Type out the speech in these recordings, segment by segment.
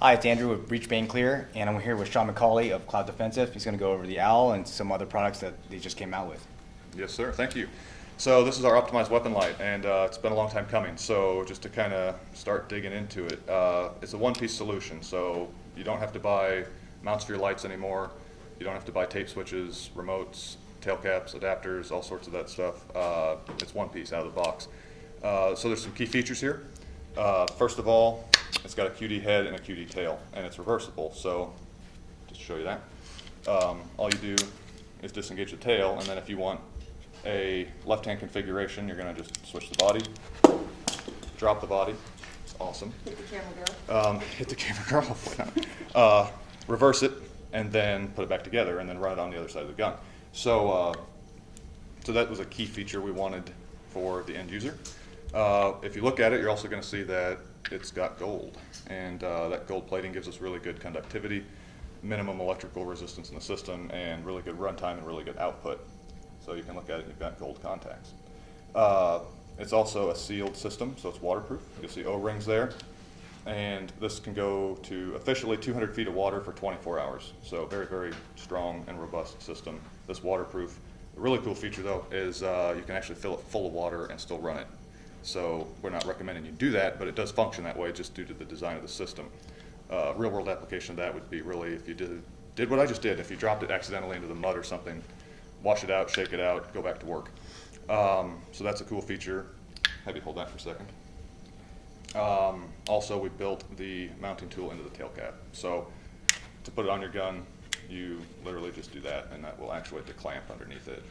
Hi, it's Andrew with Breach Bane Clear, and I'm here with Sean McCauley of Cloud Defensive. He's going to go over the OWL and some other products that they just came out with. Yes, sir. Thank you. So this is our optimized weapon light, and it's been a long time coming. So just to kind of start digging into it, it's a one-piece solution. So you don't have to buy mounts for your lights anymore. You don't have to buy tape switches, remotes, tail caps, adapters, all sorts of that stuff. It's one piece out of the box. So there's some key features here. First of all, it's got a QD head and a QD tail, and it's reversible. So just to show you that, all you do is disengage the tail, and then if you want a left-hand configuration, you're going to just switch the body, drop the body. It's awesome. Hit the camera girl. Hit the camera girl. Reverse it, and then put it back together, and then run it on the other side of the gun. So, so that was a key feature we wanted for the end user. If you look at it, you're also going to see that it's got gold, and that gold plating gives us really good conductivity, minimum electrical resistance in the system, and really good runtime and really good output. So you can look at it, you've got gold contacts. It's also a sealed system, so it's waterproof. You'll see O-rings there, and this can go to officially 200 feet of water for 24 hours. So very, very strong and robust system. This waterproof. The really cool feature though is you can actually fill it full of water and still run it. So we're not recommending you do that, but it does function that way just due to the design of the system. Real world application of that would be really if you did what I just did, if you dropped it accidentally into the mud or something, wash it out, shake it out, go back to work. So that's a cool feature. Have you hold that for a second. Also, we built the mounting tool into the tail cap. So to put it on your gun, you literally just do that, and that will actuate the clamp underneath it.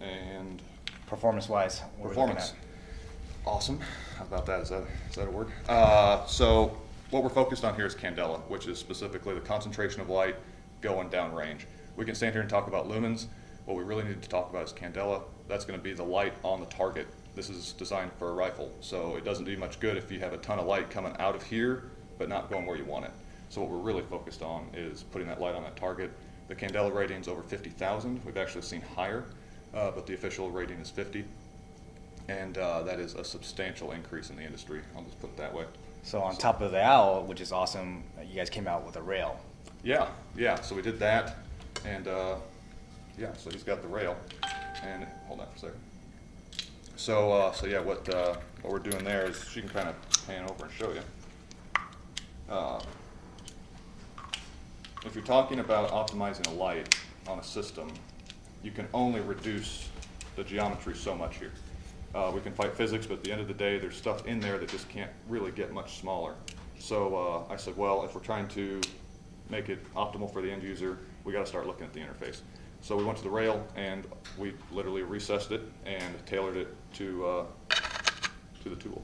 And Performance-wise, what performance. Awesome. How about that? Is that a word? So what we're focused on here is candela, which is specifically the concentration of light going downrange. We can stand here and talk about lumens. What we really need to talk about is candela. That's going to be the light on the target. This is designed for a rifle, so it doesn't do much good if you have a ton of light coming out of here, but not going where you want it. So what we're really focused on is putting that light on that target. The candela rating is over 50,000. We've actually seen higher, but the official rating is 50. And that is a substantial increase in the industry. I'll just put it that way. So on top of the OWL, which is awesome, you guys came out with a rail. Yeah. So we did that, and yeah. So he's got the rail, and hold on for a second. So yeah, what we're doing there is she can kind of pan over and show you. If you're talking about optimizing a light on a system, you can only reduce the geometry so much here. We can fight physics, but at the end of the day, there's stuff in there that just can't really get much smaller. So I said, well, if we're trying to make it optimal for the end user, we got to start looking at the interface. So we went to the rail, and we literally recessed it and tailored it to the tool.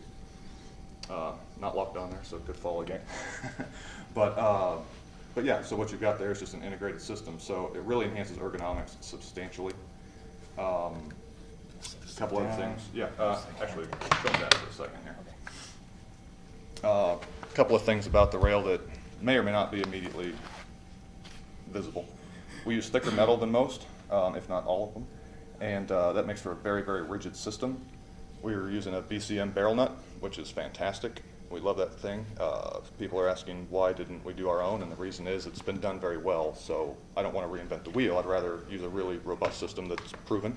Not locked on there, so it could fall again. But yeah, so what you've got there is just an integrated system. So it really enhances ergonomics substantially. A couple other things. Yeah, actually, show that for a second here. A couple of things about the rail that may or may not be immediately visible. We use thicker metal than most, if not all of them, and that makes for a very, very rigid system. We were using a BCM barrel nut, which is fantastic. We love that thing. People are asking why didn't we do our own, and the reason is it's been done very well, so I don't want to reinvent the wheel. I'd rather use a really robust system that's proven.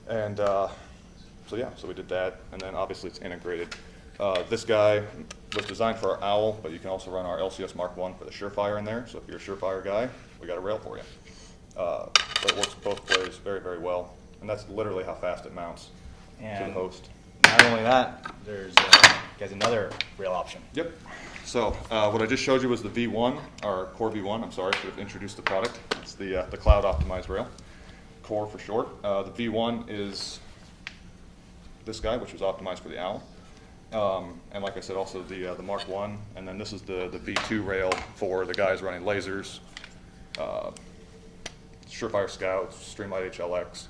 And so yeah, so we did that, and then obviously it's integrated. This guy was designed for our OWL, but you can also run our LCS Mark I for the Surefire in there. So if you're a Surefire guy, we got a rail for you. So it works both ways very, very well, and that's literally how fast it mounts to the host. Not only that, there's another rail option. Yep. So what I just showed you was the V1, our Core V1. I'm sorry, I should have introduced the product. It's the Cloud Optimized Rail. Core for short. The V1 is this guy, which was optimized for the OWL. And like I said, also the Mark I, and then this is the V2 rail for the guys running lasers, Surefire Scouts, Streamlight HLX,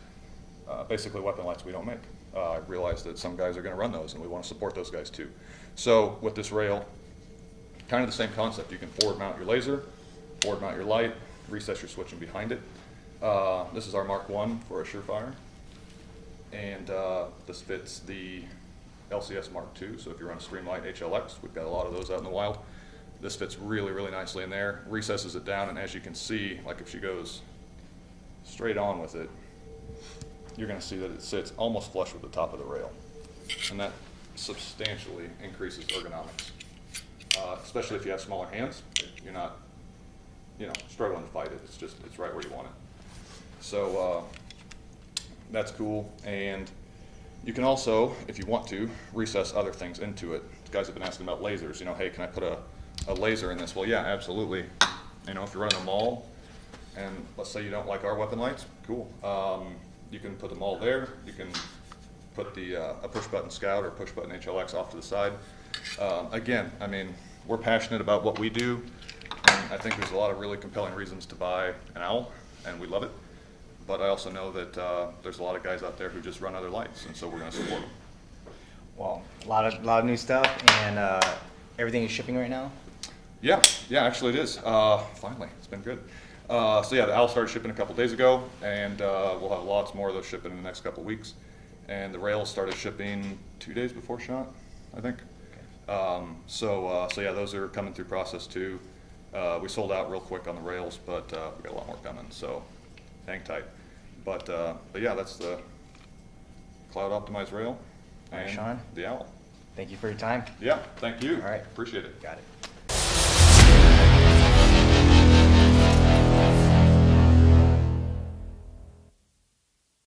basically weapon lights we don't make. I realize that some guys are going to run those, and we want to support those guys too. So with this rail, kind of the same concept. You can forward mount your laser, forward mount your light, recess your switching behind it. This is our Mark I for a Surefire, and this fits the LCS Mark II. So if you run a Streamlight HLX, we've got a lot of those out in the wild. This fits really, really nicely in there, recesses it down, and as you can see, like if she goes straight on with it, you're going to see that it sits almost flush with the top of the rail. And that substantially increases ergonomics, especially if you have smaller hands. You're not, struggling to fight it. It's right where you want it. So that's cool. And you can also, if you want to, recess other things into it. Guys have been asking about lasers. Hey, can I put a laser in this? Well, yeah, absolutely. If you're running a mall, and let's say you don't like our weapon lights, cool. You can put them all there. You can put a push-button Scout or push-button HLX off to the side. Again, we're passionate about what we do, and I think there's a lot of really compelling reasons to buy an OWL, and we love it. But I also know that there's a lot of guys out there who just run other lights, and so we're going to support them. Well, a lot of new stuff, and everything is shipping right now. Yeah, actually it is. Finally, it's been good. So yeah, the OWL started shipping a couple days ago, and we'll have lots more of those shipping in the next couple weeks. And the rails started shipping 2 days before SHOT, I think. Okay. So yeah, those are coming through process too. We sold out real quick on the rails, but we got a lot more coming, so hang tight. But yeah, that's the cloud optimized rail and Sean, the OWL. thank you for your time. Yeah, thank you. All right. Appreciate it. Got it.